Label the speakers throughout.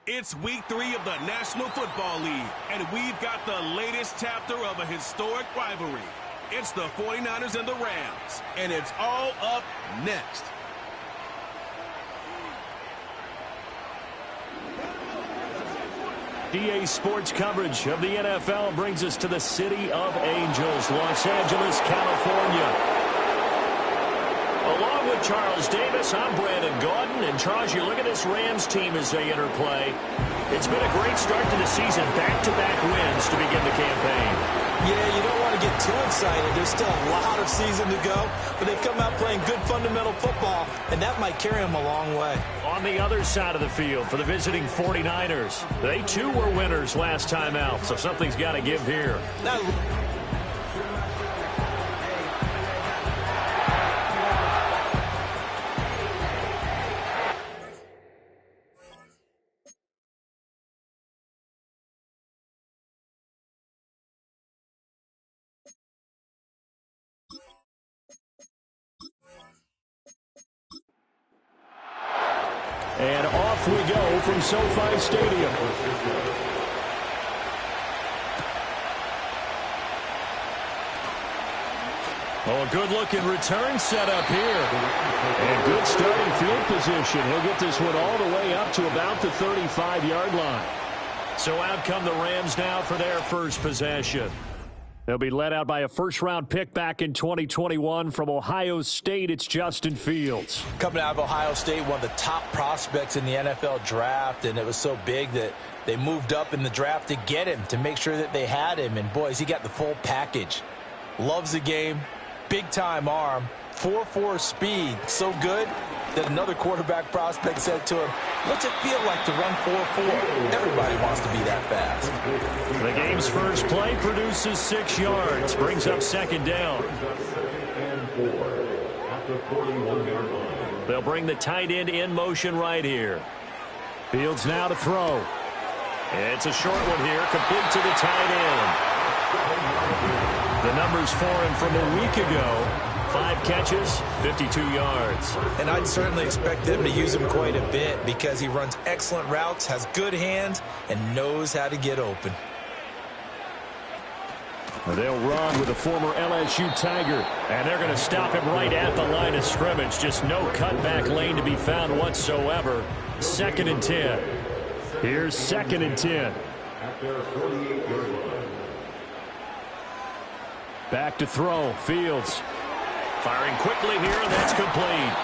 Speaker 1: It's week 3 of the National Football League, and we've got the latest chapter of a historic rivalry. It's the 49ers and the Rams, and it's all up next.
Speaker 2: EA Sports coverage of the NFL brings us to the City of Angels, Los Angeles, California. Along with Charles Davis, I'm Brandon Gaudin. And Charles, you look at this Rams team as they enter play. It's been a great start to the season, back-to-back wins to begin the campaign.
Speaker 3: Yeah, you don't want to get too excited. There's still a lot of season to go, but they've come out playing good fundamental football, and that might carry them a long way.
Speaker 2: On the other side of the field for the visiting 49ers, they too were winners last time out, so something's got to give here.
Speaker 3: Now,
Speaker 2: and off we go from SoFi Stadium. Oh, a good-looking return set up here. And good starting field position. He'll get this one all the way up to about the 35-yard line. So out come the Rams now for their first possession. They'll be led out by a first-round pick back in 2021 from Ohio State. It's Justin Fields.
Speaker 3: coming out of Ohio State, one of the top prospects in the NFL draft, and it was so big that they moved up in the draft to get him, to make sure that they had him. And, boys, he got the full package. Loves the game, big-time arm, 4.4 speed, so good that another quarterback prospect said to him, what's it feel like to run 4.4? Everybody wants to be that fast.
Speaker 2: The game's first play produces 6 yards, brings up second down. They'll bring the tight end in motion right here. Fields now to throw. It's a short one here, complete to the tight end. The numbers for him from a week ago. 5 catches, 52 yards.
Speaker 3: And I'd certainly expect them to use him quite a bit because he runs excellent routes, has good hands, and knows how to get open.
Speaker 2: They'll run with a former LSU Tiger, and they're going to stop him right at the line of scrimmage. Just no cutback lane to be found whatsoever. 2nd and 10. Here's 2nd and 10. Back to throw, Fields. Firing quickly here, and that's complete.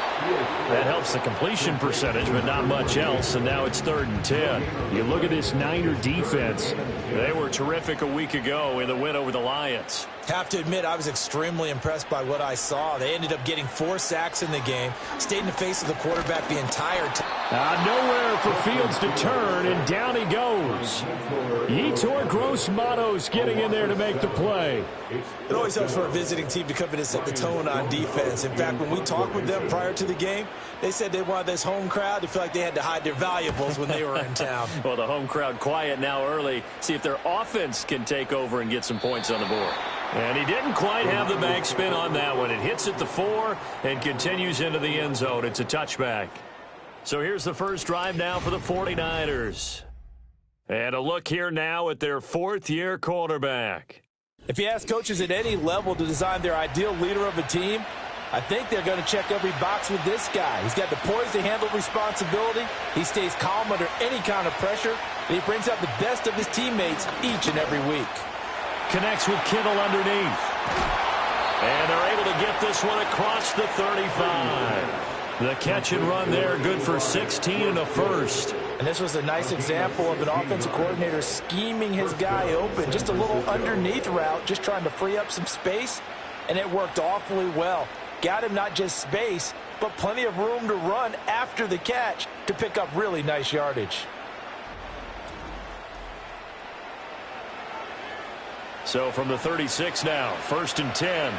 Speaker 2: That helps the completion percentage, but not much else, and now it's 3rd and 10. You look at this Niner defense. They were terrific a week ago in the win over the Lions.
Speaker 3: Have to admit, I was extremely impressed by what I saw. They ended up getting 4 sacks in the game, stayed in the face of the quarterback the entire time.
Speaker 2: Nowhere for Fields to turn, and down he goes. Yetur Gross-Matos getting in there to make the play.
Speaker 3: It always helps for a visiting team to come in and set the tone on defense. In fact, when we talked with them prior to the game, they said they wanted this home crowd to feel like they had to hide their valuables when they were in town.
Speaker 2: Well, the home crowd quiet now early. See if their offense can take over and get some points on the board. And he didn't quite have the backspin on that one. It hits at the 4 and continues into the end zone. It's a touchback. So here's the first drive now for the 49ers. And a look here now at their 4th-year quarterback.
Speaker 3: If you ask coaches at any level to design their ideal leader of a team, I think they're going to check every box with this guy. He's got the poise to handle responsibility. He stays calm under any kind of pressure. And he brings out the best of his teammates each and every week.
Speaker 2: Connects with Kittle underneath. And they're able to get this one across the 35. The catch and run there, good for 16 and a first.
Speaker 3: And this was a nice example of an offensive coordinator scheming his guy open. Just a little underneath route, just trying to free up some space, and it worked awfully well. Got him not just space, but plenty of room to run after the catch to pick up really nice yardage.
Speaker 2: So from the 36 now, 1st and 10.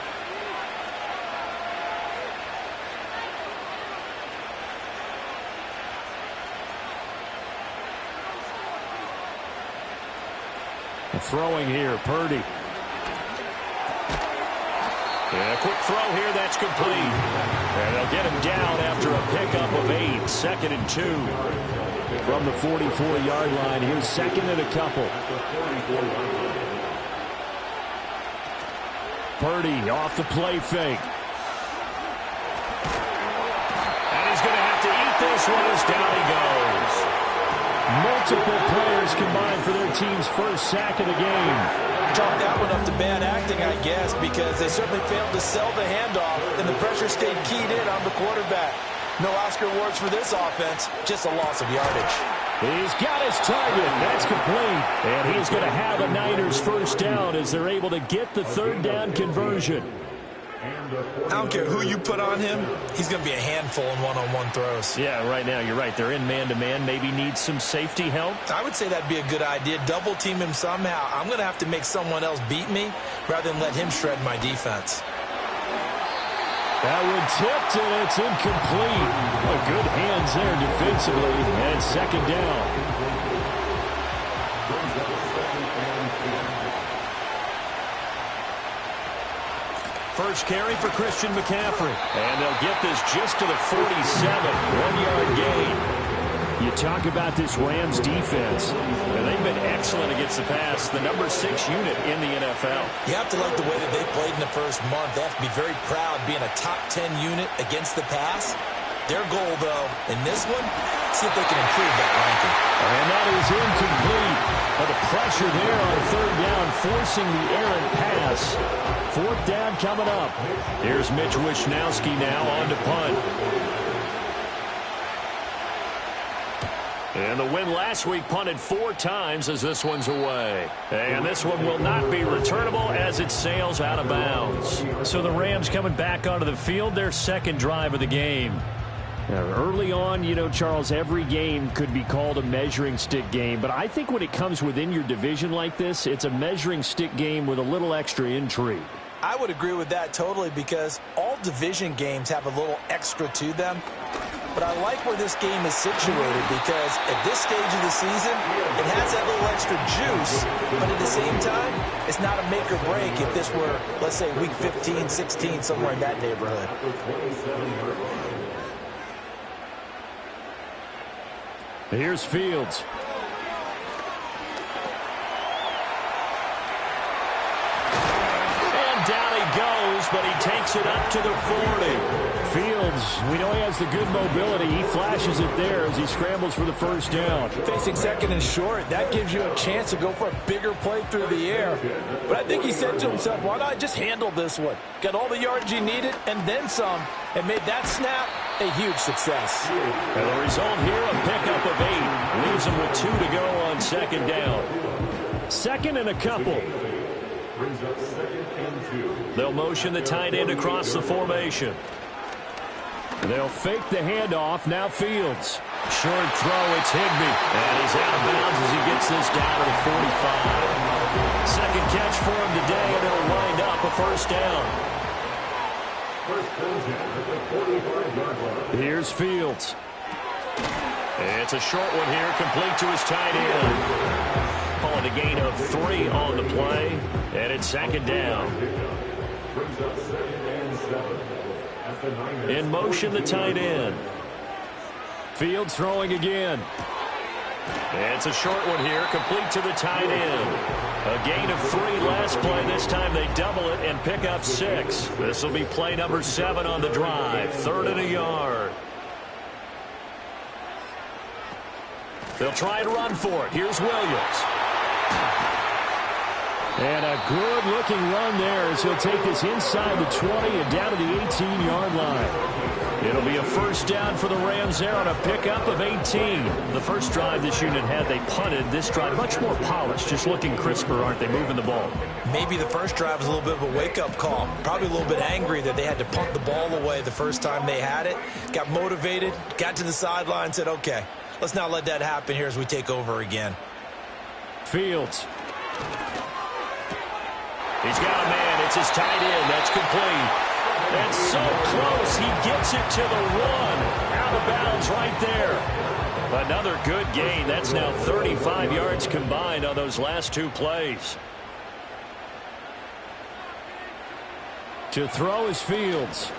Speaker 2: Throwing here, Purdy. And a quick throw here, that's complete. And they'll get him down after a pickup of 8. 2nd and 2.
Speaker 4: From the 44-yard line, here's 2nd and a couple. Purdy off the play fake.
Speaker 2: And he's going to have to eat this one as down he goes.
Speaker 4: Multiple players combined for their team's first sack of the game.
Speaker 3: Chalk that one up to bad acting, I guess, because they certainly failed to sell the handoff, and the pressure stayed keyed in on the quarterback. No Oscar awards for this offense, just a loss of yardage.
Speaker 4: He's got his target. That's complete.
Speaker 2: And he's going to have a Niners first down as they're able to get the third down conversion.
Speaker 3: I don't care who you put on him, he's going to be a handful in one-on-one throws.
Speaker 2: Yeah, right now, you're right. They're in man-to-man. Maybe need some safety help.
Speaker 3: I would say that'd be a good idea. Double team him somehow. I'm going to have to make someone else beat me rather than let him shred my defense.
Speaker 4: That one tipped, and it's incomplete. Good hands there defensively, and 2nd down.
Speaker 2: First carry for Christian McCaffrey. And they'll get this just to the 47. 1-yard gain.
Speaker 4: You talk about this Rams defense.
Speaker 2: And they've been excellent against the pass. The number 6 unit in the NFL.
Speaker 3: You have to like the way that they played in the first month. They have to be very proud being a top 10 unit against the pass. Their goal, though, in this one, see if they can improve that ranking.
Speaker 4: And that is incomplete. But the pressure there on 3rd down, forcing the errant pass. 4th down coming up.
Speaker 2: Here's Mitch Wishnowsky now on to punt. And the win last week punted 4 times as this one's away. And this one will not be returnable as it sails out of bounds. So the Rams coming back onto the field, their 2nd drive of the game.
Speaker 4: Now, early on, you know, Charles, every game could be called a measuring stick game. But I think when it comes within your division like this, it's a measuring stick game with a little extra intrigue.
Speaker 3: I would agree with that totally because all division games have a little extra to them. But I like where this game is situated because at this stage of the season, it has that little extra juice, but at the same time, it's not a make or break if this were, let's say, week 15, 16, somewhere in that neighborhood.
Speaker 4: Here's Fields.
Speaker 2: And down he goes, but he takes it up to the 40.
Speaker 4: Fields, we know he has the good mobility. He flashes it there as he scrambles for the first down.
Speaker 3: Facing 2nd and short, that gives you a chance to go for a bigger play through the air. But I think he said to himself, why not just handle this one? Got all the yards he needed and then some, and made that snap a huge success.
Speaker 2: And the result here, a pickup of 8. Leaves him with 2 to go on 2nd down.
Speaker 4: 2nd and a couple.
Speaker 2: They'll motion the tight end across the formation.
Speaker 4: They'll fake the handoff. Now Fields.
Speaker 2: Short throw, it's Higbee. And he's out of bounds as he gets this down to the 45. 2nd catch for him today, and it'll wind up a first down.
Speaker 4: Here's Fields.
Speaker 2: It's a short one here, complete to his tight end. Calling a gain of 3 on the play, and it's 2nd down. In motion, the tight end.
Speaker 4: Fields throwing again.
Speaker 2: It's a short one here, complete to the tight end. A gain of 3 last play. This time they double it and pick up 6. This will be play number 7 on the drive. 3rd and a yard. They'll try and run for it. Here's Williams.
Speaker 4: And a good-looking run there as he'll take this inside the 20 and down to the 18-yard line.
Speaker 2: It'll be a first down for the Rams there on a pickup of 18. The first drive this unit had, they punted. This drive, much more polished, just looking crisper, aren't they, moving the ball?
Speaker 3: Maybe the first drive was a little bit of a wake-up call. Probably a little bit angry that they had to punt the ball away the first time they had it. Got motivated, got to the sideline, said, okay, let's not let that happen here as we take over again.
Speaker 4: Fields.
Speaker 2: He's got a man. It's his tight end. That's complete. And so close. He gets it to the 1. Out of bounds right there. Another good gain. That's now 35 yards combined on those last 2 plays.
Speaker 4: To throw is Fields.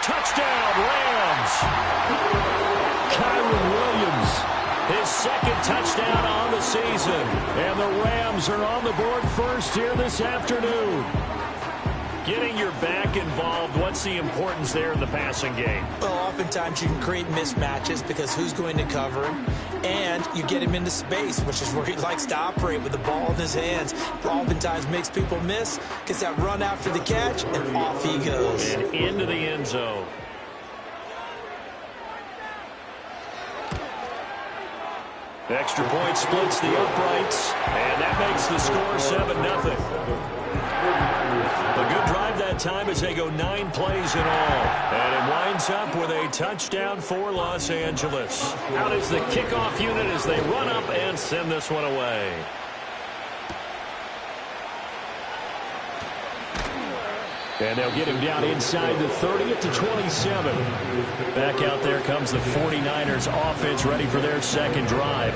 Speaker 2: Touchdown, Rams.
Speaker 4: And the Rams are on the board first here this afternoon.
Speaker 2: Getting your back involved, what's the importance there in the passing game?
Speaker 3: Well, oftentimes you can create mismatches because who's going to cover him, and you get him into space, which is where he likes to operate with the ball in his hands. Oftentimes makes people miss, gets that run after the catch, and off he goes.
Speaker 2: And into the end zone. Extra point splits the uprights, and that makes the score 7-0. A good drive that time as they go 9 plays in all. And it winds up with a touchdown for Los Angeles. Out is the kickoff unit as they run up and send this one away.
Speaker 4: And they'll get him down inside the 30 to 27. Back out there comes the 49ers offense ready for their second drive.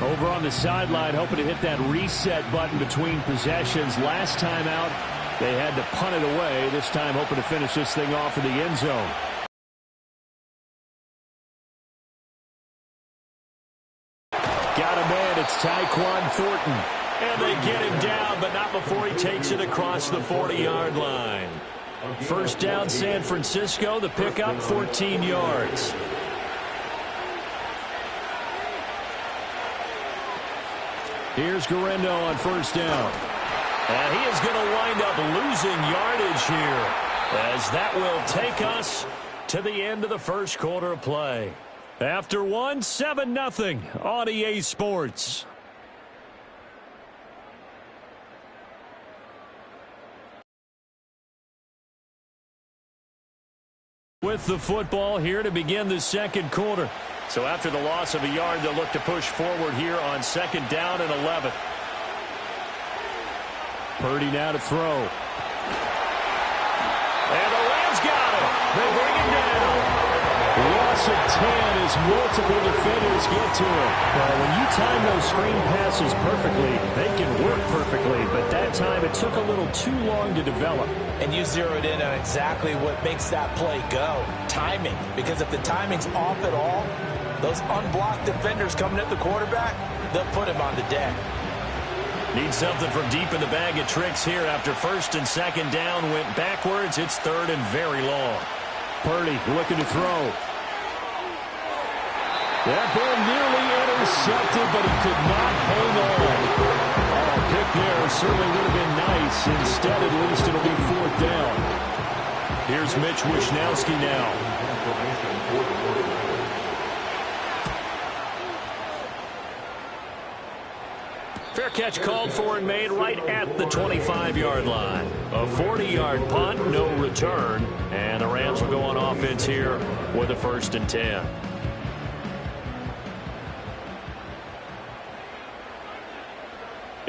Speaker 4: Over on the sideline, hoping to hit that reset button between possessions. Last time out, they had to punt it away. This time hoping to finish this thing off in the end zone. Got a man, it's Tyquan Thornton. And they get him down, but not before he takes it across the 40-yard line. First down, San Francisco. The pickup, 14 yards. Here's Guerrero on first down. And he is going to wind up losing yardage here, as that will take us to the end of the first quarter of play. After one, 7-0 on EA Sports. With the football here to begin the second quarter. So after the loss of a yard, they'll look to push forward here on second down and 11. Purdy now to throw. And the Rams got him. They bring him down. Loss of 10 as multiple defenders get to him. Well, when you time those screen passes perfectly, they can work perfectly. But that time it took a little too long to develop.
Speaker 3: And you zeroed in on exactly what makes that play go. Timing. Because if the timing's off at all, those unblocked defenders coming at the quarterback, they'll put him on the deck.
Speaker 2: Need something from deep in the bag of tricks here after first and second down went backwards. It's third and very long.
Speaker 4: Purdy looking to throw. That ball nearly intercepted, but he could not hang on. Oh, pick there certainly would have been nice. Instead, at least it'll be fourth down. Here's Mitch Wishnowsky now.
Speaker 2: Fair catch called for and made right at the 25-yard line. A 40-yard punt, no return. And the Rams will go on offense here with a 1st and 10.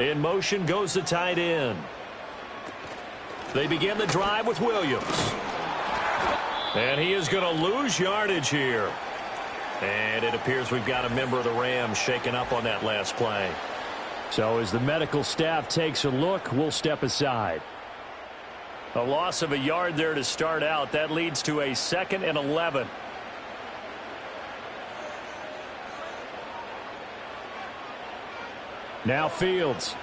Speaker 2: In motion goes the tight end. They begin the drive with Williams. And he is going to lose yardage here. And it appears we've got a member of the Rams shaken up on that last play.
Speaker 4: So as the medical staff takes a look, we'll step aside.
Speaker 2: A loss of a yard there to start out. That leads to a 2nd and 11.
Speaker 4: Now Fields.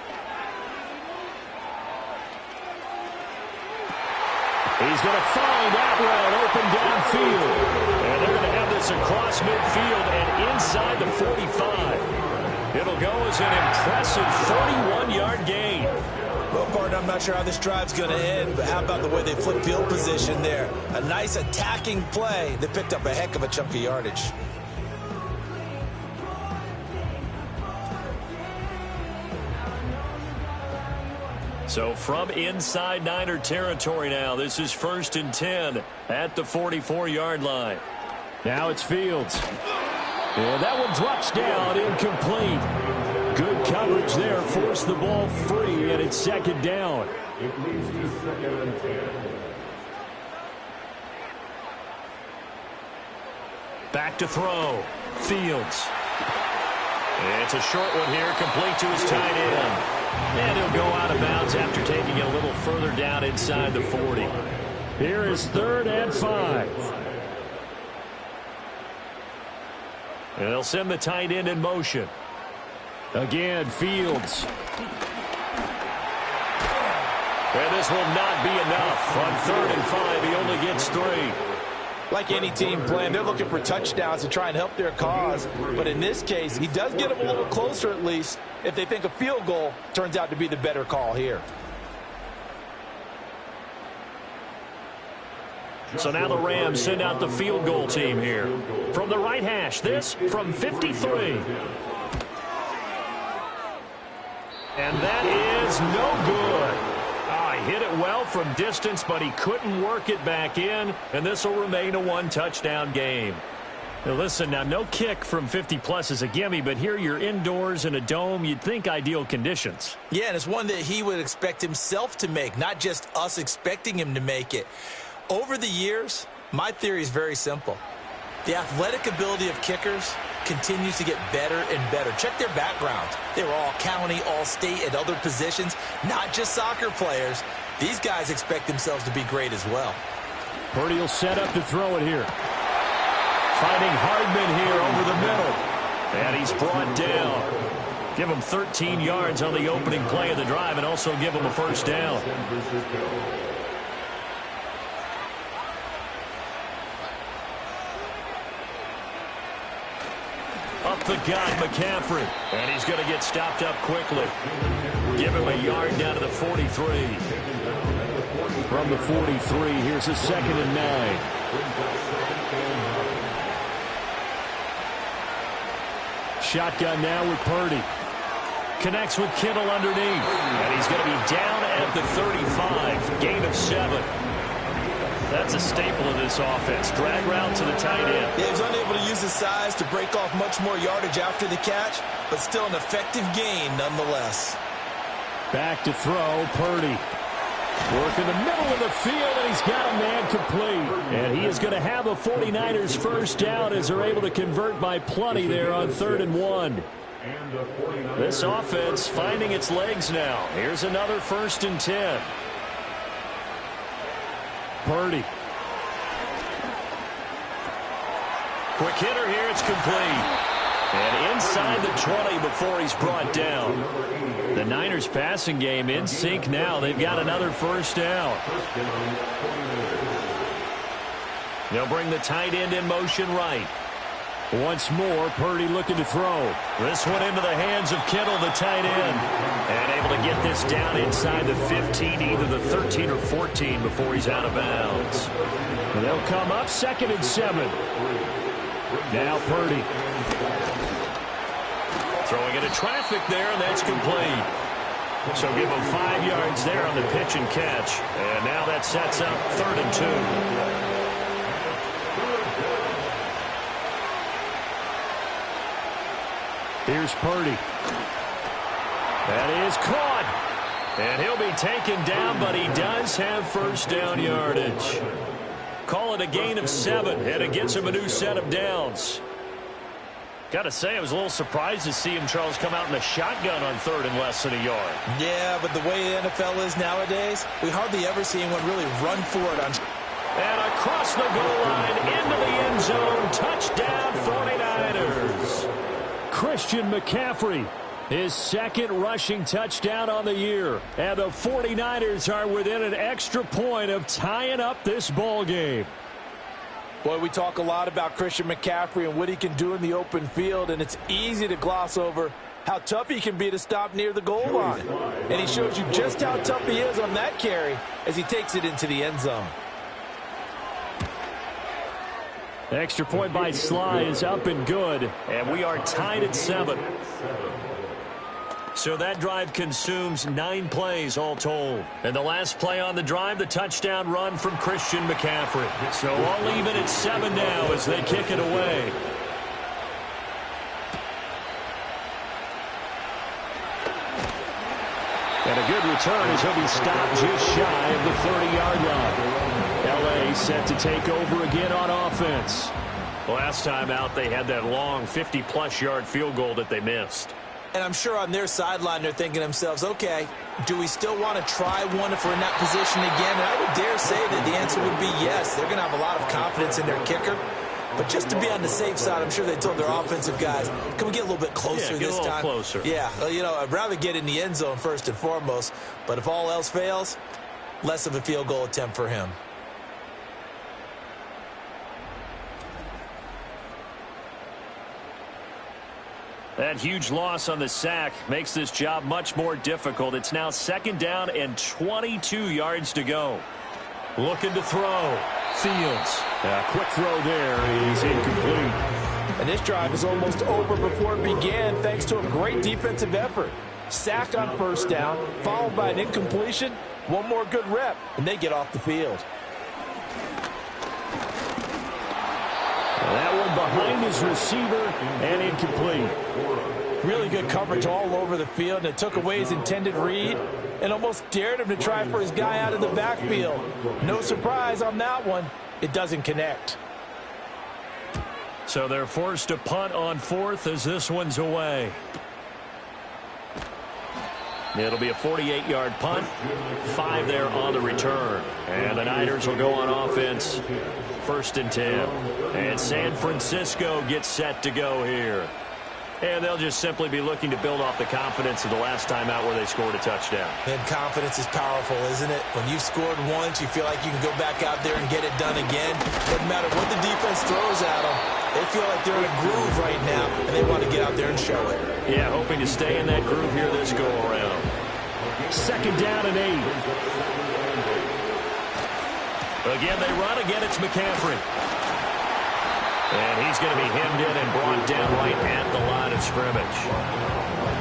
Speaker 4: He's going to find that route open downfield. And they're going to have this across midfield and inside the 45. It'll go as an impressive 31-yard gain.
Speaker 3: Well, partner, I'm not sure how this drive's going to end, but how about the way they flip field position there? A nice attacking play. They picked up a heck of a chunk of yardage.
Speaker 2: So from inside Niner territory now, this is 1st and 10 at the 44-yard line.
Speaker 4: Now it's Fields. And that one drops down, incomplete. Good coverage there, forced the ball free, and it's 2nd down.
Speaker 5: It leads to 2nd and 10.
Speaker 2: Back to throw. Fields. It's a short one here, complete to his tight end. And he'll go out of bounds after taking it a little further down inside the 40.
Speaker 4: Here is 3rd and 5.
Speaker 2: And they'll send the tight end in motion.
Speaker 4: Again, Fields.
Speaker 2: And this will not be enough. On 3rd and 5, he only gets 3.
Speaker 3: Like any team playing, they're looking for touchdowns to try and help their cause. But in this case, he does get them a little closer at least if they think a field goal turns out to be the better call here.
Speaker 2: So now the Rams send out the field goal team here. From the right hash, this from 53. And that is no good. He hit it well from distance, but he couldn't work it back in, and this will remain a one-touchdown game. Now listen, no kick from 50-plus is a gimme, but here you're indoors in a dome. You'd think ideal conditions.
Speaker 3: Yeah, and it's one that he would expect himself to make, not just us expecting him to make it. Over the years, my theory is very simple. The athletic ability of kickers continues to get better and better. Check their backgrounds. They were all county, all state, at other positions, not just soccer players. These guys expect themselves to be great as well.
Speaker 4: Purdy will set up to throw it here. Finding Hardman here over the middle. And he's brought down. Give him 13 yards on the opening play of the drive and also give him a first down. Up the gut, McCaffrey. And he's going to get stopped up quickly. Give him a yard down to the 43. From the 43, here's a 2nd and 9. Shotgun now with Purdy. Connects with Kittle underneath. And he's going to be down at the 35. Gain of 7. That's a staple of this offense. Drag route to the tight end.
Speaker 3: Yeah, he was unable to use his size to break off much more yardage after the catch, but still an effective gain nonetheless.
Speaker 4: Back to throw, Purdy. Work in the middle of the field, and he's got a man complete. And he is going to have a 49ers first down as they're able to convert by plenty there on 3rd and 1. This offense finding its legs now. Here's another 1st and 10. Purdy.
Speaker 2: Quick hitter here, it's complete. And inside the 20 before he's brought down.
Speaker 4: The Niners passing game in sync now. They've got another first down.
Speaker 2: They'll bring the tight end in motion right.
Speaker 4: Once more, Purdy looking to throw.
Speaker 2: This one into the hands of Kittle, the tight end. And able to get this down inside the 15, either the 13 or 14 before he's out of bounds.
Speaker 4: And they'll come up 2nd and 7. Now Purdy.
Speaker 2: Throwing into traffic there, and that's complete. So give him 5 yards there on the pitch and catch. And now that sets up 3rd and 2.
Speaker 4: Here's Purdy.
Speaker 2: That is caught. And he'll be taken down, but he does have first down yardage. Call it a gain of 7, and it gets him a new set of downs. Got to say, I was a little surprised to see him, Charles, come out in a shotgun on 3rd and less than a yard.
Speaker 3: Yeah, but the way the NFL is nowadays, we hardly ever see anyone really run for it on.
Speaker 2: And across the goal line, into the end zone, touchdown 49ers.
Speaker 4: Christian McCaffrey, his 2nd rushing touchdown on the year. And the 49ers are within an extra point of tying up this ball game.
Speaker 3: Boy, we talk a lot about Christian McCaffrey and what he can do in the open field, and it's easy to gloss over how tough he can be to stop near the goal line. And he shows you just how tough he is on that carry as he takes it into the end zone.
Speaker 4: Extra point by Sly is up and good.
Speaker 2: And we are tied at 7. So that drive consumes 9 plays all told. And the last play on the drive, the touchdown run from Christian McCaffrey. So all even at 7 now as they kick it away.
Speaker 4: And a good return as he'll be stopped just shy of the 30-yard line. L.A. set to take over again on offense.
Speaker 2: Last time out, they had that long 50-plus yard field goal that they missed.
Speaker 3: And I'm sure on their sideline, they're thinking to themselves, okay, do we still want to try one if we're in that position again? And I would dare say that the answer would be yes. They're going to have a lot of confidence in their kicker. But just to be on the safe side, I'm sure they told their offensive guys, can we get a little bit closer this time?
Speaker 2: Closer.
Speaker 3: Yeah, well, you know, I'd rather get in the end zone first and foremost. But if all else fails, less of a field goal attempt for him.
Speaker 2: That huge loss on the sack makes this job much more difficult. It's now 2nd down and 22 yards to go. Looking to throw. Fields. A quick throw there is incomplete.
Speaker 3: And this drive is almost over before it began thanks to a great defensive effort. Sack on 1st down, followed by an incompletion. One more good rep, and they get off the field.
Speaker 4: That one behind his receiver and incomplete.
Speaker 3: Really good coverage all over the field, and it took away his intended read and almost dared him to try for his guy out of the backfield. No surprise on that one. It doesn't connect.
Speaker 2: So they're forced to punt on 4th as this one's away. It'll be a 48-yard punt. 5 there on the return. And the Niners will go on offense. 1st and 10. And San Francisco gets set to go here. And they'll just simply be looking to build off the confidence of the last time out where they scored a touchdown.
Speaker 3: And confidence is powerful, isn't it? When you've scored once, you feel like you can go back out there and get it done again. Doesn't matter what the defense throws at them. They feel like they're in a groove right now, and they want to get out there and show it.
Speaker 2: Yeah, hoping to stay in that groove here this go-around.
Speaker 4: 2nd down and 8.
Speaker 2: Again, they run. Again, it's McCaffrey. And he's going to be hemmed in and brought down right at the line of scrimmage.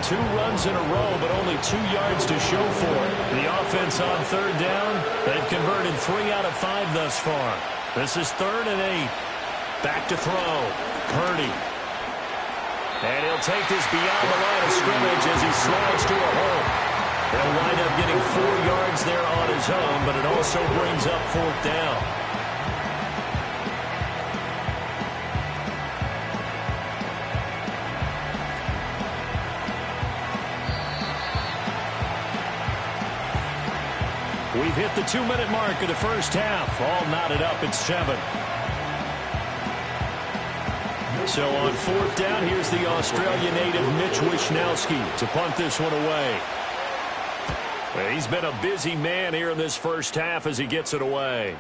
Speaker 2: 2 runs in a row, but only 2 yards to show for it. The offense on 3rd down, they've converted 3 out of 5 thus far. This is 3rd and 8. Back to throw. Purdy. And he'll take this beyond the line of scrimmage as he slides to a hole. He'll wind up getting 4 yards there on his own, but it also brings up 4th down. We've hit the 2-minute mark of the first half. All knotted up at 7. So on 4th down, here's the Australia native Mitch Wishnowsky to punt this one away. Well, he's been a busy man here in this first half as he gets it away.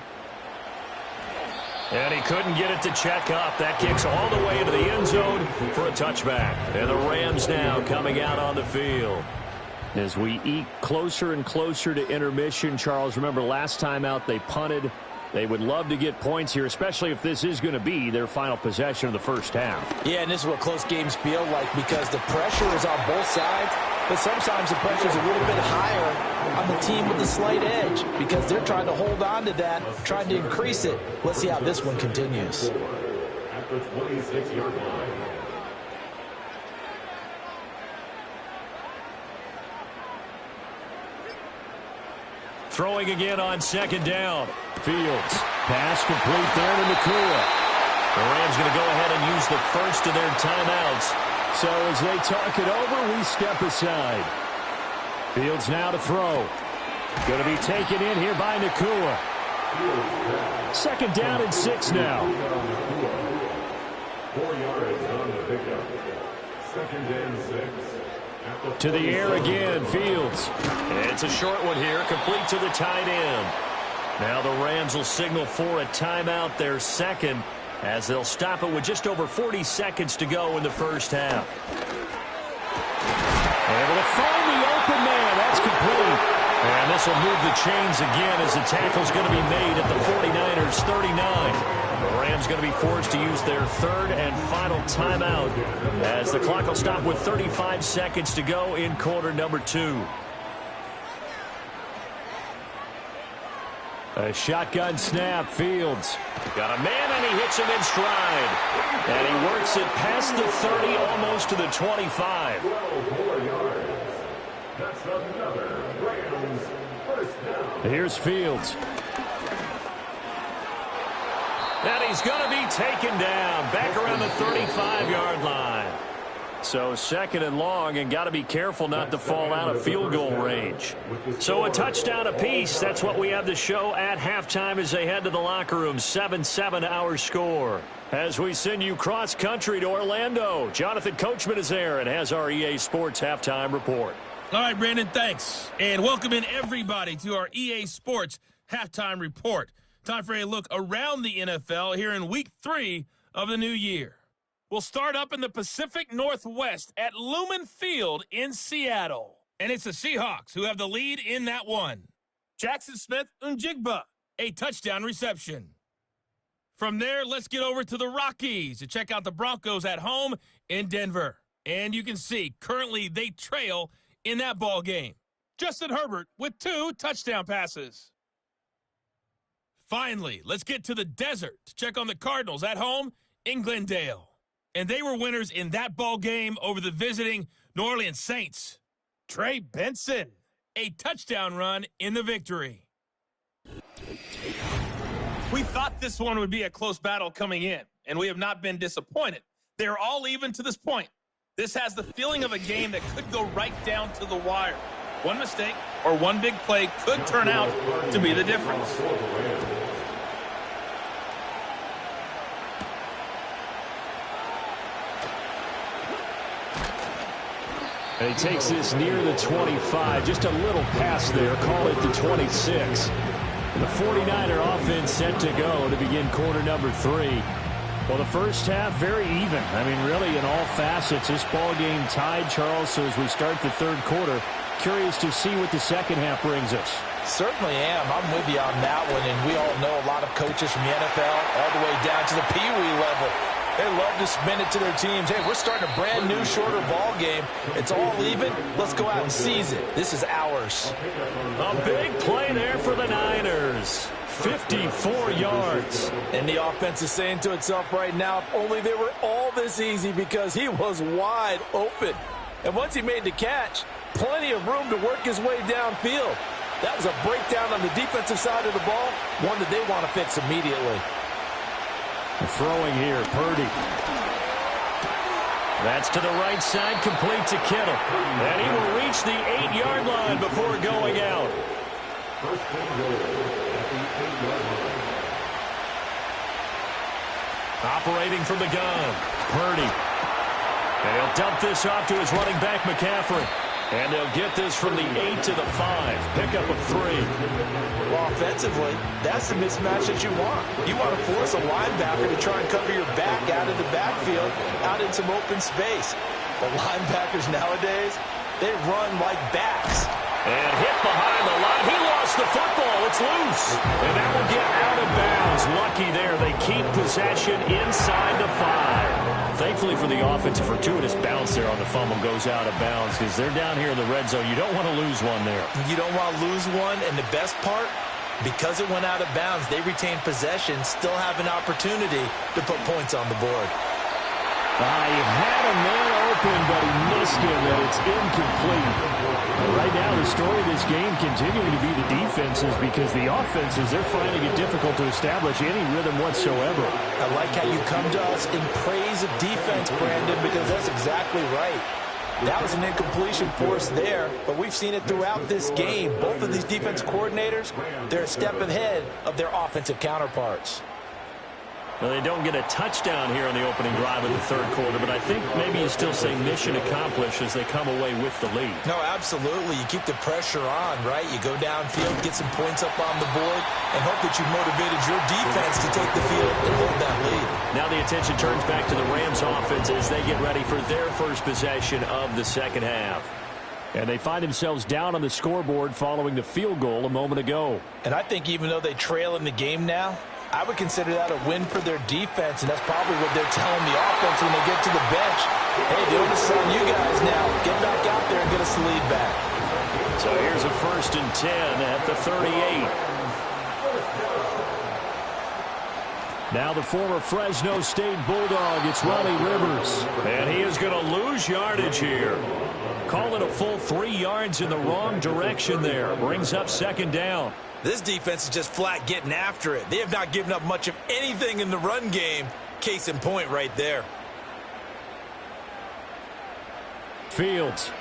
Speaker 2: And he couldn't get it to check up. That kicks all the way into the end zone for a touchback. And the Rams now coming out on the field. As we eke closer and closer to intermission, Charles, remember last time out they punted. They would love to get points here, especially if this is going to be their final possession of the first half.
Speaker 3: Yeah, and this is what close games feel like because the pressure is on both sides, but sometimes the pressure is a little bit higher on the team with the slight edge because they're trying to hold on to that, trying to increase it. Let's see how this one continues.
Speaker 5: At the 26-yard line.
Speaker 2: Throwing again on 2nd down.
Speaker 4: Fields. Pass complete there to Nakua.
Speaker 2: The Rams going to go ahead and use the first of their timeouts.
Speaker 4: So as they talk it over, we step aside. Fields now to throw. Going to be taken in here by Nakua. 2nd down and 6 now.
Speaker 5: 4 yards on the pickup. 2nd and 6.
Speaker 4: To the air again, Fields.
Speaker 2: It's a short one here, complete to the tight end. Now the Rams will signal for a timeout, their second, as they'll stop it with just over 40 seconds to go in the first half.
Speaker 4: Able to find the open man. That's complete.
Speaker 2: And this will move the chains again as the tackle's going to be made at the 49ers 39. The Rams going to be forced to use their 3rd and final timeout as the clock will stop with 35 seconds to go in quarter number 2.
Speaker 4: A shotgun snap. Fields.
Speaker 2: Got a man, and he hits him in stride. And he works it past the 30, almost to the 25.
Speaker 5: 12 more yards. That's another Rams first down.
Speaker 4: Here's Fields.
Speaker 2: And he's going to be taken down back around the 35-yard line.
Speaker 4: So second and long, and got to be careful not to fall out of field goal range. So a touchdown apiece. That's what we have to show at halftime as they head to the locker room. 7-7 our score. As we send you cross country to Orlando, Jonathan Coachman is there and has our EA Sports halftime report.
Speaker 6: All right, Brandon, thanks. And welcome in everybody to our EA Sports halftime report. Time for a look around the NFL here in week 3 of the new year. We'll start up in the Pacific Northwest at Lumen Field in Seattle. And it's the Seahawks who have the lead in that one. Jackson Smith-Njigba, a touchdown reception. From there, let's get over to the Rockies to check out the Broncos at home in Denver. And you can see, currently they trail in that ball game. Justin Herbert with 2 touchdown passes. Finally, let's get to the desert to check on the Cardinals at home in Glendale. And they were winners in that ball game over the visiting New Orleans Saints. Trey Benson, a touchdown run in the victory. We thought this one would be a close battle coming in, and we have not been disappointed. They're all even to this point. This has the feeling of a game that could go right down to the wire. One mistake or one big play could turn out to be the difference.
Speaker 4: And he takes this near the 25. Just a little pass there. Call it the 26. And the 49er offense set to go to begin quarter number 3. Well, the first half, very even. I mean, really, in all facets, this ball game tied, Charles. So as we start the third quarter, curious to see what the second half brings us.
Speaker 3: Certainly am. I'm with you on that one. And we all know a lot of coaches from the NFL all the way down to the Pee Wee level. They love to spin it to their teams. Hey, we're starting a brand new, shorter ball game. It's all even. Let's go out and seize it. This is ours.
Speaker 4: A big play there for the Niners. 54 yards.
Speaker 3: And the offense is saying to itself right now, if only they were all this easy, because he was wide open. And once he made the catch, plenty of room to work his way downfield. That was a breakdown on the defensive side of the ball, one that they want to fix immediately.
Speaker 4: Throwing here, Purdy. That's to the right side, complete to Kittle. And he will reach the 8-yard line before going out.
Speaker 5: First and goal at the 8-yard line.
Speaker 4: Operating from the gun, Purdy. And he'll dump this off to his running back, McCaffrey. And they'll get this from the 8 to the 5. Pickup of 3.
Speaker 3: Well, offensively, that's the mismatch that you want. You want to force a linebacker to try and cover your back out of the backfield, out in some open space. The linebackers nowadays, they run like backs.
Speaker 4: And hit behind the line. He lost the football. It's loose. And that will get out of bounds. Lucky there. They keep possession inside the 5. Thankfully for the offense, a fortuitous bounce there on the fumble goes out of bounds because they're down here in the red zone. You don't want to lose one there.
Speaker 3: You don't want to lose one, and the best part, because it went out of bounds, they retain possession, still have an opportunity to put points on the board.
Speaker 4: He had a man open, but he missed him, and it's incomplete. Right now, the story of this game continuing to be the defenses, because the offenses, they're finding it difficult to establish any rhythm whatsoever.
Speaker 3: I like how you come to us in praise of defense, Brandon, because that's exactly right. That was an incompletion forced there, but we've seen it throughout this game. Both of these defense coordinators, they're a step ahead of their offensive counterparts.
Speaker 4: Well, they don't get a touchdown here on the opening drive of the third quarter, but I think maybe you still say mission accomplished as they come away with the lead.
Speaker 3: No, absolutely. You keep the pressure on, right? You go downfield, get some points up on the board, and hope that you motivated your defense to take the field and hold that lead.
Speaker 4: Now the attention turns back to the Rams offense as they get ready for their first possession of the second half. And they find themselves down on the scoreboard following the field goal a moment ago.
Speaker 3: And I think even though they trail in the game now, I would consider that a win for their defense, and that's probably what they're telling the offense when they get to the bench. Hey, the onus is on you guys now. Get back out there and get us the lead back.
Speaker 4: So here's a 1st and 10 at the 38. Now the former Fresno State Bulldog, it's Ronnie Rivers. And he is going to lose yardage here. Call it a full 3 yards in the wrong direction there. Brings up 2nd down.
Speaker 3: This defense is just flat getting after it. They have not given up much of anything in the run game. Case in point right there.
Speaker 4: Fields.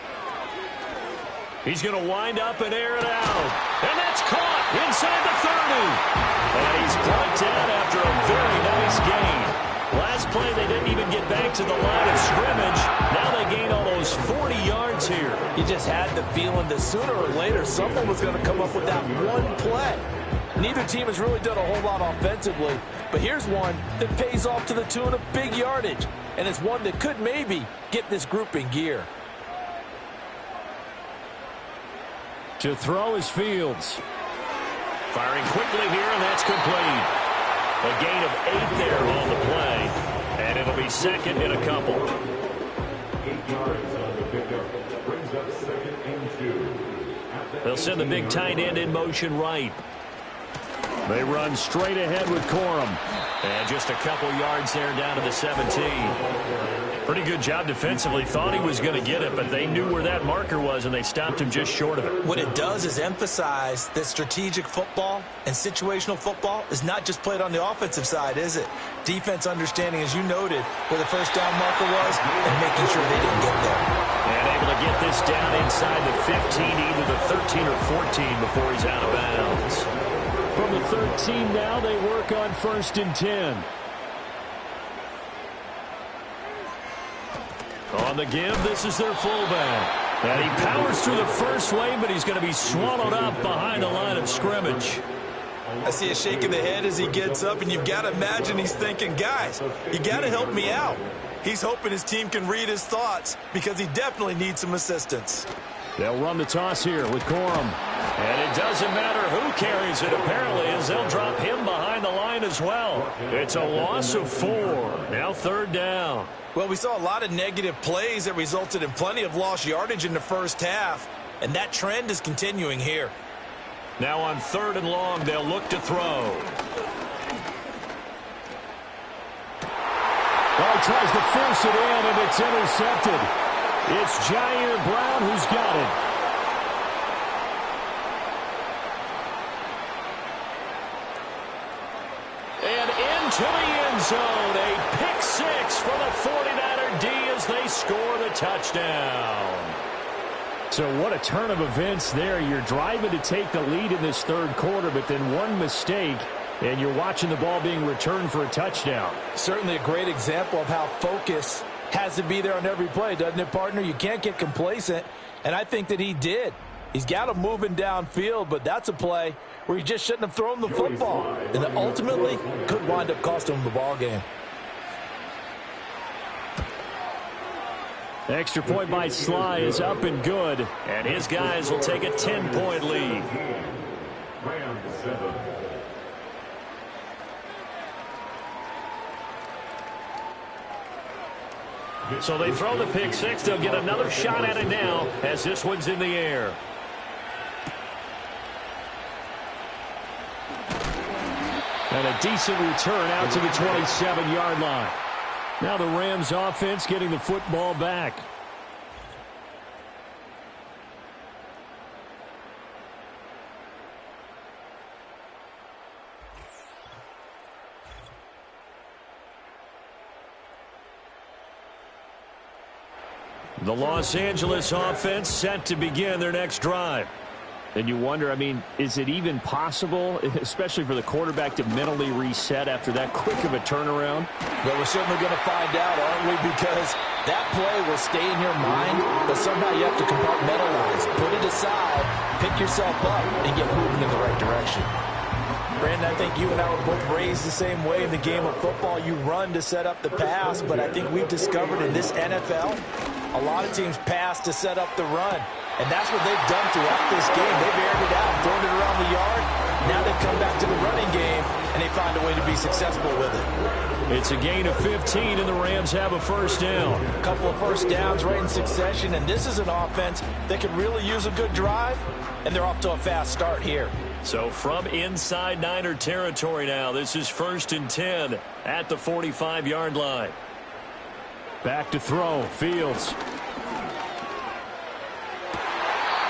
Speaker 4: He's going to wind up and air it out. And that's caught inside the 30. And he's brought down after a very nice gain. Last play, they didn't even get back to the line of scrimmage. Now they gain almost 40 yards here.
Speaker 3: You just had the feeling that sooner or later someone was going to come up with that one play. Neither team has really done a whole lot offensively, but here's one that pays off to the tune of big yardage, and it's one that could maybe get this group in gear.
Speaker 4: To throw is Fields.
Speaker 2: Firing quickly here, and that's complete. A gain of 8 there on the play, and it'll be second in a couple.
Speaker 5: 8 yards on the pickup. Brings up 2nd and 2.
Speaker 2: They'll send the big tight end in motion right.
Speaker 4: They run straight ahead with Corum.
Speaker 2: And just a couple yards there down to the 17. Pretty good job defensively. Thought he was going to get it, but they knew where that marker was, and they stopped him just short of it.
Speaker 3: What it does is emphasize that strategic football and situational football is not just played on the offensive side, is it? Defense understanding, as you noted, where the first down marker was and making sure they didn't get there.
Speaker 2: And able to get this down inside the 15, either the 13 or 14 before he's out of bounds.
Speaker 4: From the 13 now, they work on 1st and 10.
Speaker 2: On the give, this is their fullback. And he powers through the first lane, but he's going to be swallowed up behind the line of scrimmage.
Speaker 3: I see a shake of the head as he gets up, and you've got to imagine he's thinking, guys, you got to help me out. He's hoping his team can read his thoughts because he definitely needs some assistance.
Speaker 4: They'll run the toss here with Corum.
Speaker 2: And it doesn't matter who carries it, apparently, as they'll drop him behind the line as well. It's a loss of 4. Now 3rd down.
Speaker 3: Well, we saw a lot of negative plays that resulted in plenty of lost yardage in the first half, and that trend is continuing here.
Speaker 2: Now on 3rd and long, they'll look to throw.
Speaker 4: Well, he tries to force it in, and it's intercepted. It's Jair Brown who's got it.
Speaker 2: And into the end zone, a pick 6 for the 49er D as they score the touchdown.
Speaker 4: So what a turn of events there. You're driving to take the lead in this 3rd quarter, but then one mistake, and you're watching the ball being returned for a touchdown.
Speaker 3: Certainly a great example of how focus has to be there on every play, doesn't it, partner? You can't get complacent, and I think that he did. He's got him moving downfield, but that's a play where he just shouldn't have thrown the football, and that ultimately could wind up costing him the ball game.
Speaker 4: Extra point by Sly is up and good.
Speaker 2: And his guys will take a 10-point lead.
Speaker 5: Rams 7.
Speaker 2: So they throw the pick 6. They'll get another shot at it now as this one's in the air.
Speaker 4: And a decent return out to the 27-yard line. Now the Rams offense getting the football back.
Speaker 2: The Los Angeles offense set to begin their next drive.
Speaker 4: And you wonder, I mean, is it even possible, especially for the quarterback, to mentally reset after that quick of a turnaround?
Speaker 3: Well, we're certainly going to find out, aren't we? Because that play will stay in your mind, but somehow you have to compartmentalize. Put it aside, pick yourself up, and get moving in the right direction. Brandon, I think you and I were both raised the same way in the game of football. You run to set up the pass, but I think we've discovered in this NFL, a lot of teams pass to set up the run. And that's what they've done throughout this game. They've aired it out, thrown it around the yard. Now they've come back to the running game, and they find a way to be successful with it.
Speaker 2: It's a gain of 15, and the Rams have a first down.
Speaker 3: A couple of first downs right in succession, and this is an offense that could really use a good drive, and they're off to a fast start here.
Speaker 2: So from inside Niner territory now, this is 1st and 10 at the 45-yard line.
Speaker 4: Back to throw, Fields.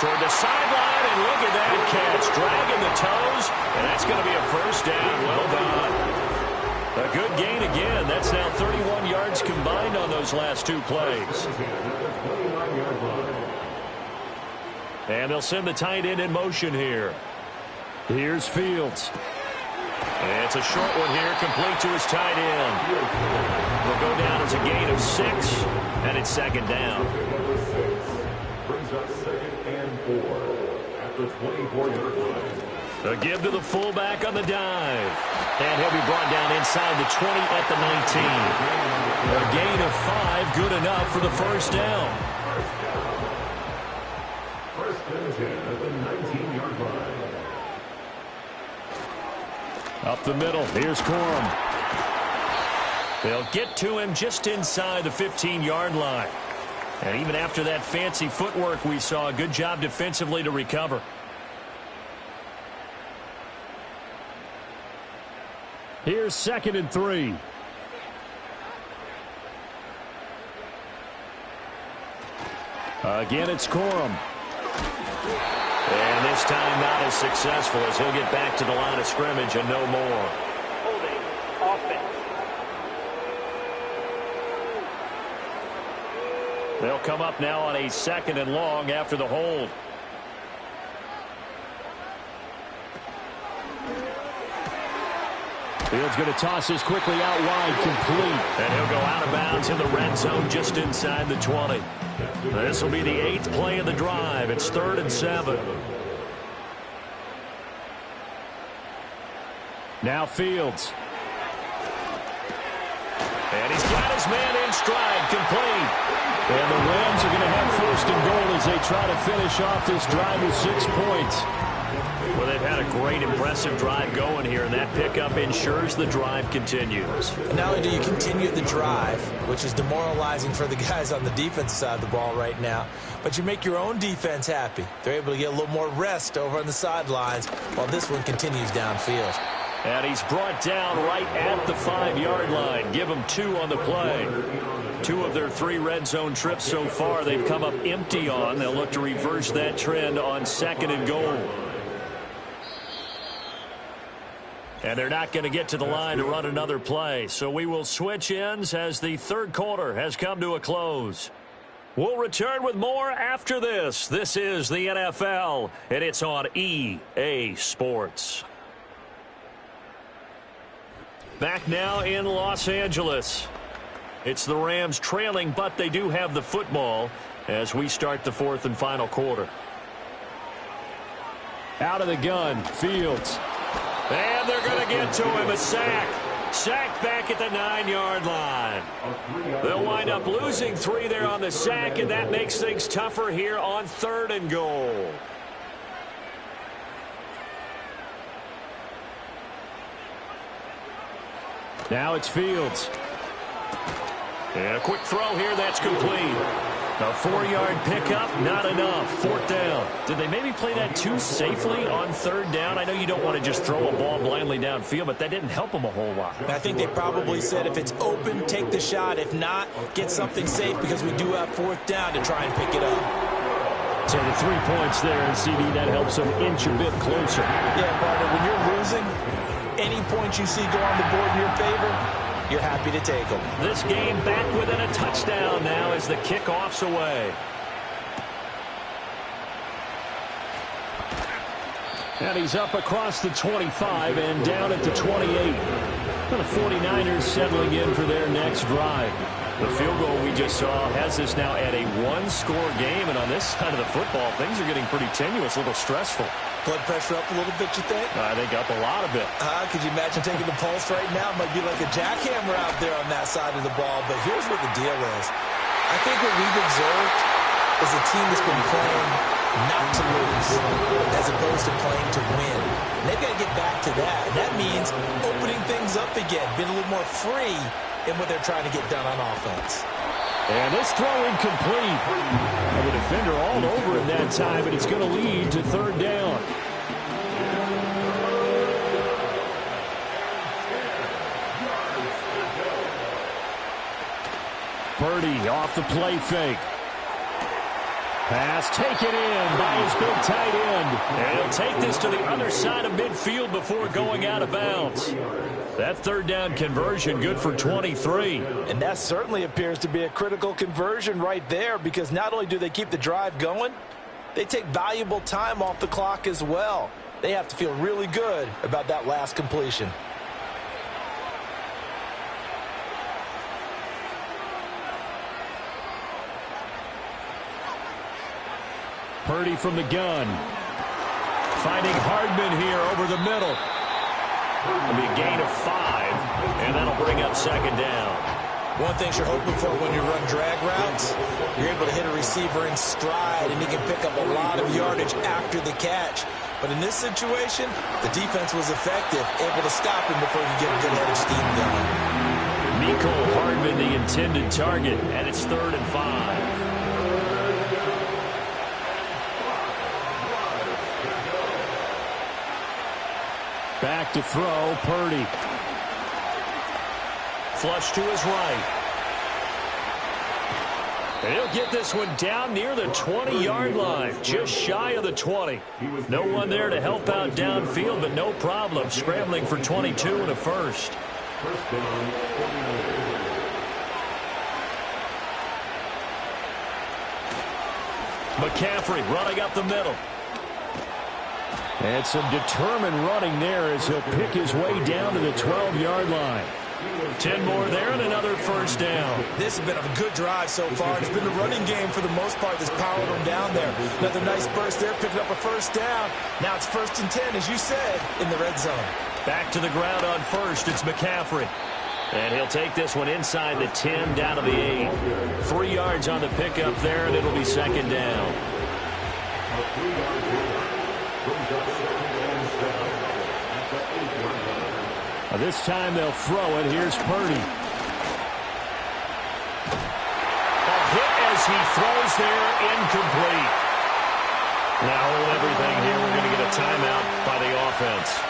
Speaker 2: Toward the sideline, and look at that catch. Dragging the toes, and that's going to be a first down. Well done. A good gain again. That's now 31 yards combined on those those last two plays. And they'll send the tight end in motion here.
Speaker 4: Here's Fields.
Speaker 2: And it's a short one here, complete to his tight end. Will go down as a gain of 6, and it's second down.
Speaker 5: Brings up 2nd and 4 at the 24-yard line.
Speaker 2: A give to the fullback on the dive. And he'll be brought down inside the 20 at the 19. A gain of 5, good enough for the first down.
Speaker 5: First and 10 at the 19-yard line.
Speaker 4: Up the middle. Here's Corum.
Speaker 2: They'll get to him just inside the 15-yard line. And even after that fancy footwork we saw, a good job defensively to recover.
Speaker 4: Here's 2nd and 3. Again, it's Corum.
Speaker 2: And this time not as successful as he'll get back to the line of scrimmage and no more.
Speaker 7: Holding offense.
Speaker 2: They'll come up now on a 2nd and long after the hold.
Speaker 4: Fields going to toss this quickly out wide, complete.
Speaker 2: And he'll go out of bounds in the red zone just inside the 20. This will be the 8th play of the drive. It's 3rd and 7.
Speaker 4: Now Fields.
Speaker 2: And he's got his man in stride, complete.
Speaker 4: And the Rams are going to have 1st and goal as they try to finish off this drive with 6 points.
Speaker 2: Well, they've had a great, impressive drive going here, and that pickup ensures the drive continues.
Speaker 3: And not only do you continue the drive, which is demoralizing for the guys on the defensive side of the ball right now, but you make your own defense happy. They're able to get a little more rest over on the sidelines while this one continues downfield.
Speaker 2: And he's brought down right at the 5-yard line. Give them 2 on the play. 2 of their 3 red zone trips so far they've come up empty on. They'll look to reverse that trend on 2nd and goal. And they're not going to get to the line to run another play. So we will switch ends as the 3rd quarter has come to a close. We'll return with more after this. This is the NFL, and it's on EA Sports. Back now in Los Angeles. It's the Rams trailing, but they do have the football as we start the 4th and final quarter.
Speaker 4: Out of the gun, Fields.
Speaker 2: And they're going to get to him, a sack. Sack back at the 9-yard line. They'll wind up losing 3 there on the sack, and that makes things tougher here on 3rd and goal.
Speaker 4: Now it's Fields.
Speaker 2: And a quick throw here, that's complete. A 4-yard pickup, not enough. 4th down. Did they maybe play that too safely on 3rd down? I know you don't want to just throw a ball blindly downfield, but that didn't help them a whole lot.
Speaker 3: I think they probably said if it's open, take the shot. If not, get something safe because we do have 4th down to try and pick it up.
Speaker 4: So the 3 points there, and CD, that helps them inch a bit closer.
Speaker 3: Yeah, partner, when you're losing, any points you see go on the board in your favor, you're happy to take them.
Speaker 2: This game back within a touchdown now as the kickoff's away.
Speaker 4: And he's up across the 25 and down at the 28. The 49ers settling in for their next drive. The field goal we just saw has us now at a 1-score game, and on this side of the football, things are getting pretty tenuous, a little stressful.
Speaker 3: Blood pressure up a little bit, you think?
Speaker 2: I think up a lot of it.
Speaker 3: Could you imagine taking the pulse right now? It might be like a jackhammer out there on that side of the ball, but here's what the deal is. I think what we've observed is a team that's been playing not to lose as opposed to playing to win. And they've got to get back to that, and that means opening things up again, being a little more free in what they're trying to get done on offense.
Speaker 4: And this throw incomplete. And the defender all over him that time, but it's going to lead to 3rd down. Purdy off the play fake. Pass taken in by his big tight end. And he'll take this to the other side of midfield before going out of bounds. That third down conversion good for 23.
Speaker 3: And that certainly appears to be a critical conversion right there, because not only do they keep the drive going, they take valuable time off the clock as well. They have to feel really good about that last completion.
Speaker 4: Purdy from the gun. Finding Hardman here over the middle. It'll be a gain of 5, and that'll bring up second down.
Speaker 3: One thing you're hoping for when you run drag routes, you're able to hit a receiver in stride, and he can pick up a lot of yardage after the catch. But in this situation, the defense was effective, able to stop him before he could get a good head of steam going.
Speaker 4: Mecole Hardman, the intended target, and it's 3rd and 5. Back to throw, Purdy. Flush to his right. And he'll get this one down near the 20-yard line, just shy of the 20. No one there to help out downfield, but no problem. Scrambling for 22 and a first. McCaffrey running up the middle. And some determined running there as he'll pick his way down to the 12-yard line. 10 more there and another first down.
Speaker 3: This has been a good drive so far. It's been the running game for the most part that's powered them down there. Another nice burst there, picking up a first down. Now it's 1st and 10, as you said, in the red zone.
Speaker 4: Back to the ground on first. It's McCaffrey. And he'll take this one inside the 10, down to the 8. 3 yards on the pickup there, and it'll be second down. This time they'll throw it. Here's Purdy. A hit as he throws there, incomplete. Now hold everything here. We're going to get a timeout by the offense.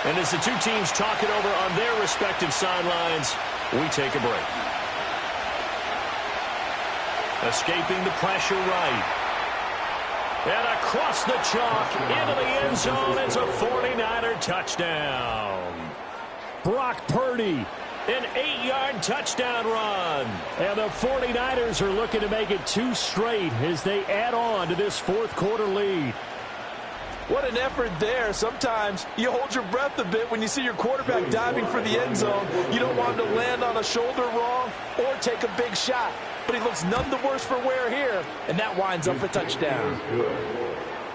Speaker 4: And as the two teams talk it over on their respective sidelines, we take a break. Escaping the pressure right. And across the chalk into the end zone. It's a 49er touchdown. Brock Purdy, an 8-yard touchdown run. And the 49ers are looking to make it 2 straight as they add on to this 4th quarter lead.
Speaker 3: What an effort there. Sometimes you hold your breath a bit when you see your quarterback diving for the end zone. You don't want him to land on a shoulder wrong or take a big shot. But he looks none the worse for wear here, and that winds up a touchdown.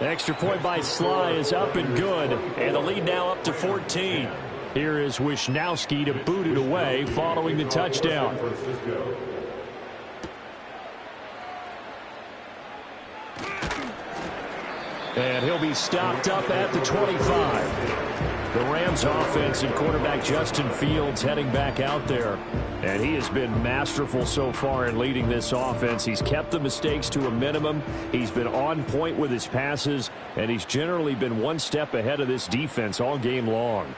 Speaker 4: Extra point by Sly is up and good, and the lead now up to 14. Here is Wisnowski to boot it away following the touchdown. And he'll be stopped up at the 25. The Rams offense and quarterback Justin Fields heading back out there. And he has been masterful so far in leading this offense. He's kept the mistakes to a minimum. He's been on point with his passes. And he's generally been one step ahead of this defense all game long.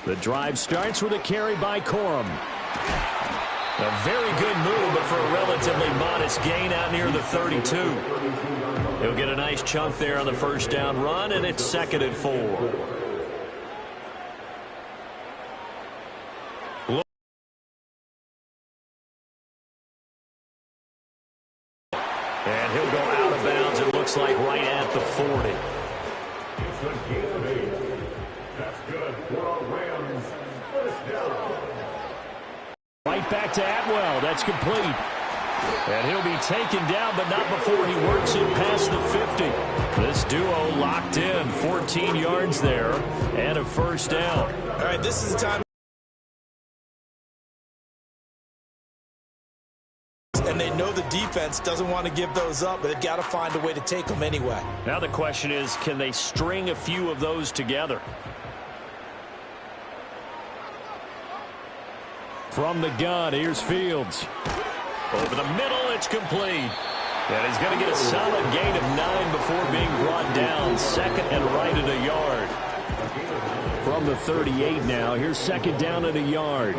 Speaker 4: The drive starts with a carry by Corum. A very good move, but for a relatively modest gain out near the 32. He'll get a nice chunk there on the first down run, and it's 2nd and 4. And he'll go out of bounds, it looks like, right at the 40.
Speaker 5: It's a gain of 8. That's good for our Rams. First down.
Speaker 4: Right back to Atwell. That's complete. And he'll be taken down, but not before he works it past the 50. This duo locked in. 14 yards there and a first down.
Speaker 3: All right, this is the time. And they know the defense doesn't want to give those up, but they've got to find a way to take them anyway.
Speaker 4: Now the question is, can they string a few of those together? From the gun, here's Fields. Over the middle, it's complete. And he's going to get a solid gain of 9 before being brought down. 2nd and right at a yard. From the 38 now, here's 2nd down at a yard.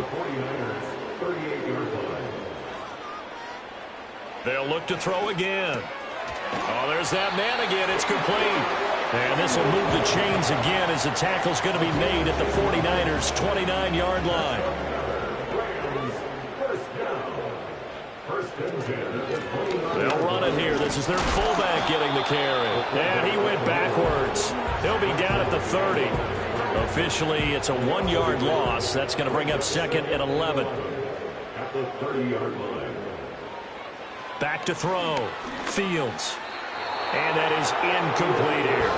Speaker 4: They'll look to throw again.
Speaker 2: Oh, there's that man again. It's complete. And this will move the chains again as the tackle's going to be made at the 49ers' 29-yard line. They'll run it here. This is their fullback getting the carry. And he went backwards. He'll be down at the 30. Officially, it's a 1-yard loss. That's going to bring up 2nd and 11.
Speaker 5: At the 30-yard line.
Speaker 2: Back to throw. Fields. And that is incomplete here.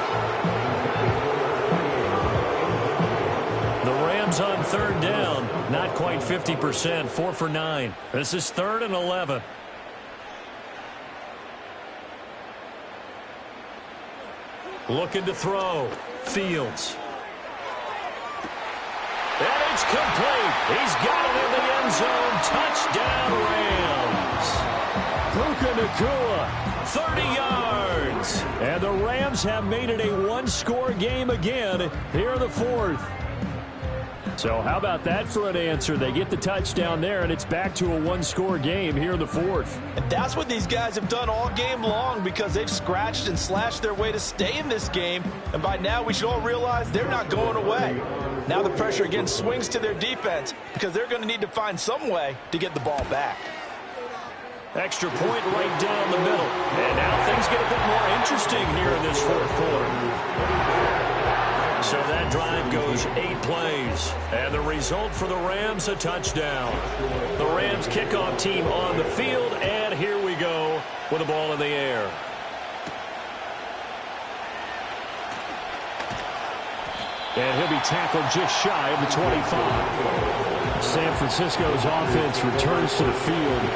Speaker 2: The Rams on 3rd down. Not quite 50%. 4 for 9. This is 3rd and 11. Looking to throw. Fields. And it's complete. He's got it in the end zone. Touchdown, Rams. Puka Nacua, 30 yards. And the Rams have made it a one-score game again here in the 4th. So how about that for an answer? They get the touchdown there, and it's back to a one-score game here in the 4th.
Speaker 3: And that's what these guys have done all game long because they've scratched and slashed their way to stay in this game. And by now, we should all realize they're not going away. Now the pressure again swings to their defense because they're going to need to find some way to get the ball back.
Speaker 2: Extra point right down the middle. And now things get a bit more interesting here in this 4th quarter. So that drive goes 8 plays. And the result for the Rams, a touchdown. The Rams kickoff team on the field. And here we go with the ball in the air.
Speaker 4: And he'll be tackled just shy of the 25. San Francisco's offense returns to the field.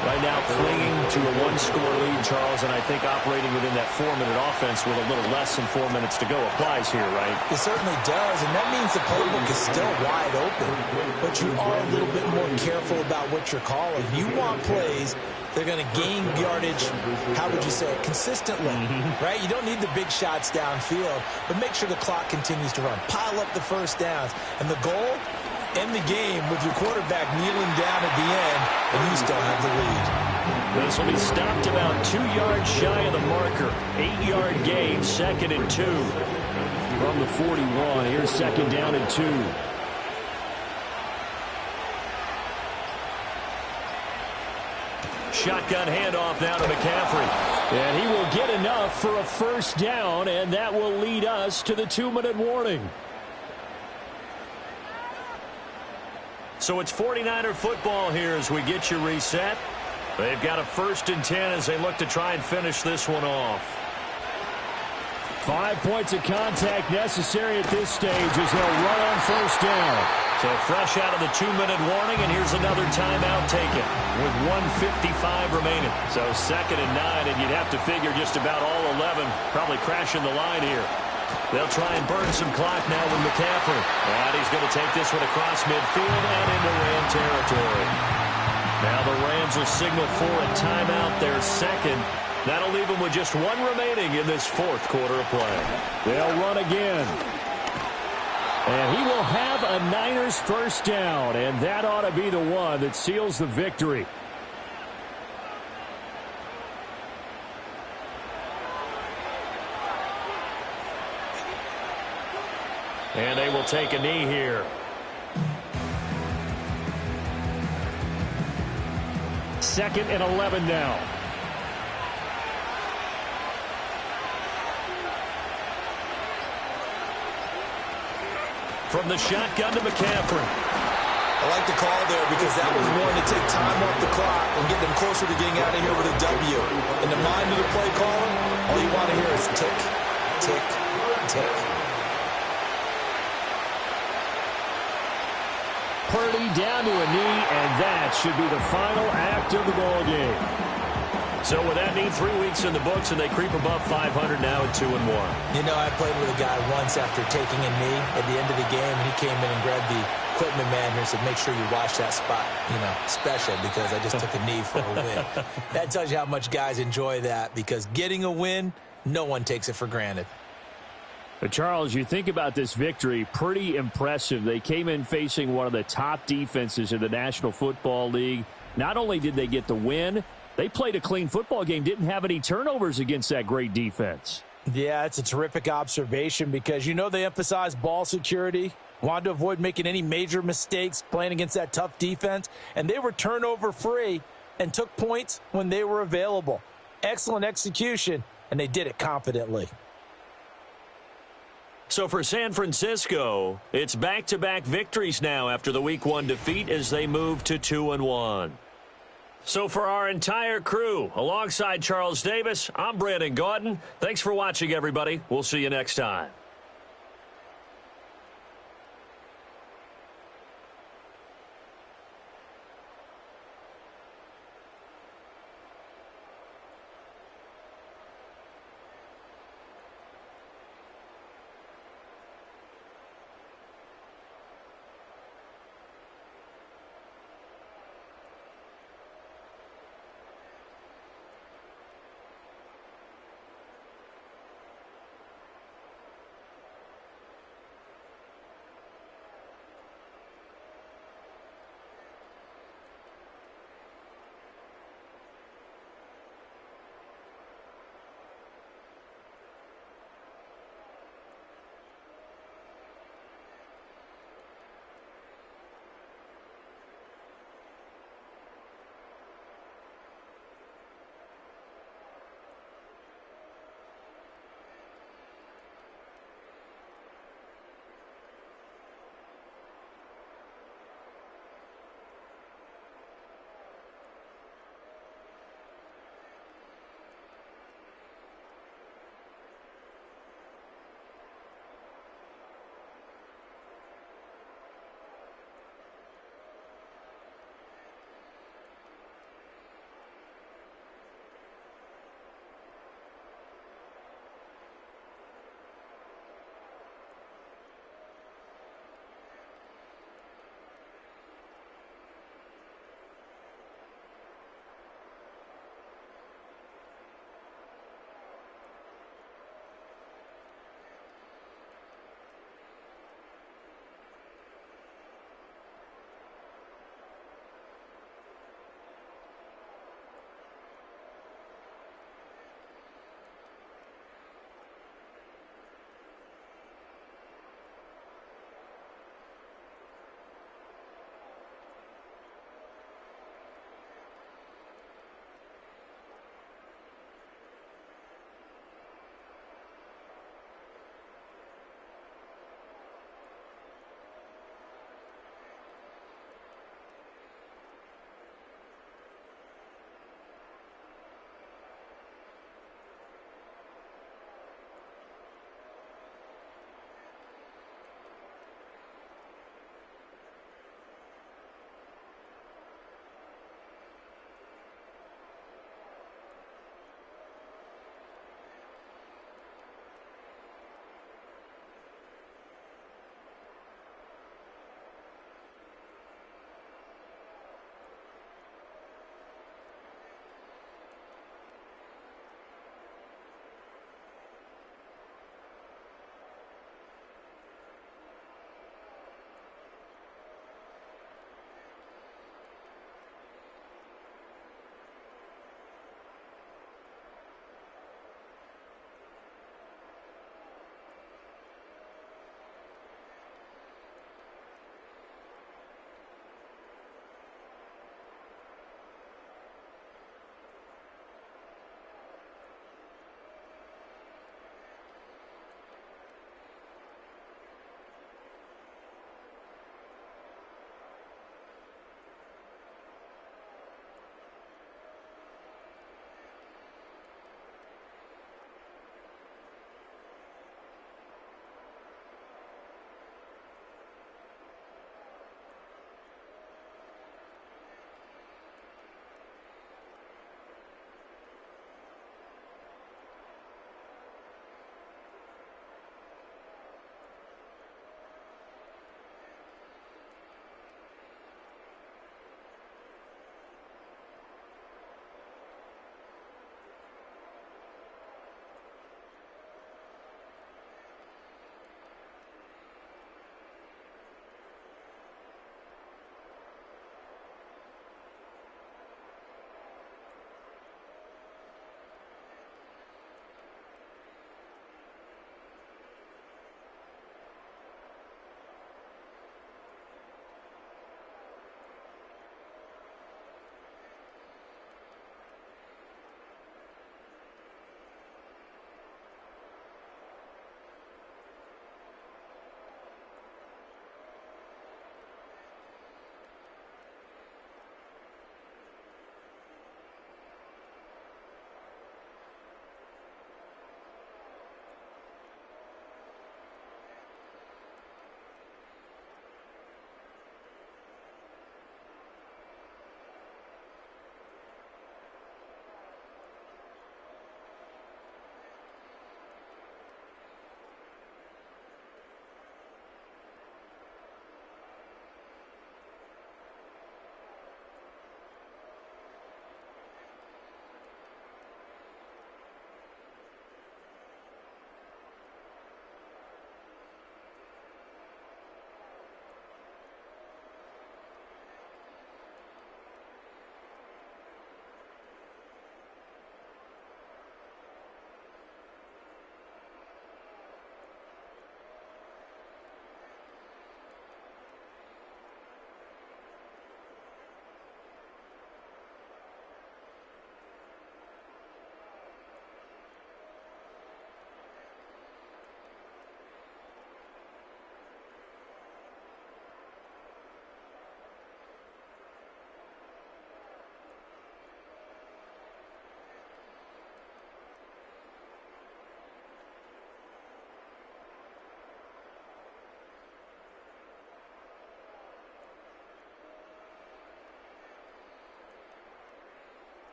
Speaker 2: Right now clinging to a one-score lead, Charles, and I think operating within that 4-minute offense with a little less than 4 minutes to go applies here, right?
Speaker 3: It certainly does, and that means the playbook is still wide open. But you are a little bit more careful about what you're calling. You want plays they're going to gain yardage, how would you say it, consistently, right? You don't need the big shots downfield, but make sure the clock continues to run. Pile up the first downs. And the goal, end the game with your quarterback kneeling down at the end, and you still have the lead.
Speaker 2: This will be stopped about 2 yards shy of the marker. 8-yard gain, 2nd and 2.
Speaker 4: From the 41, here's 2nd down and 2.
Speaker 2: Shotgun handoff now to McCaffrey.
Speaker 4: And he will get enough for a first down, and that will lead us to the 2-minute warning.
Speaker 2: So it's 49er football here as we get you reset. They've got a 1st and 10 as they look to try and finish this one off.
Speaker 4: 5 points of contact necessary at this stage as they'll run on first down.
Speaker 2: So fresh out of the 2-minute warning, and here's another timeout taken with 1:55 remaining. So 2nd and 9, and you'd have to figure just about all 11 probably crashing the line here. They'll try and burn some clock now with McCaffrey. And he's going to take this one across midfield and into Ram territory. Now the Rams will signal for a timeout, their 2nd. That'll leave them with just 1 remaining in this 4th quarter of play.
Speaker 4: They'll run again. And he will have a Niners first down, and that ought to be the one that seals the victory.
Speaker 2: And they will take a knee here.
Speaker 4: Second and 11 now.
Speaker 2: From the shotgun to McCaffrey.
Speaker 3: I like the call there because that was one to take time off the clock and get them closer to getting out of here with a W. In the mind of the play caller, all you want to hear is tick, tick, tick.
Speaker 4: Purdy down to a knee, and that should be the final act of the ball game.
Speaker 2: So with that knee, 3 weeks in the books, and they creep above 500 now at 2-1.
Speaker 3: You know, I played with a guy once after taking a knee at the end of the game, and he came in and grabbed the equipment man here and said, make sure you watch that spot, you know, special, because I just took a knee for a win. That tells you how much guys enjoy that, because getting a win, no one takes it for granted.
Speaker 4: But Charles, you think about this victory, pretty impressive. They came in facing one of the top defenses in the National Football League. Not only did they get the win, They played a clean football game, didn't have any turnovers against that great defense.
Speaker 3: Yeah, it's a terrific observation because they emphasize ball security, wanted to avoid making any major mistakes playing against that tough defense, and they were turnover-free and took points when they were available. Excellent execution, and they did it confidently.
Speaker 2: So for San Francisco, it's back-to-back victories now after the Week 1 defeat as they move to 2-1. So for our entire crew, alongside Charles Davis, I'm Brandon Gaudin. Thanks for watching, everybody. We'll see you next time.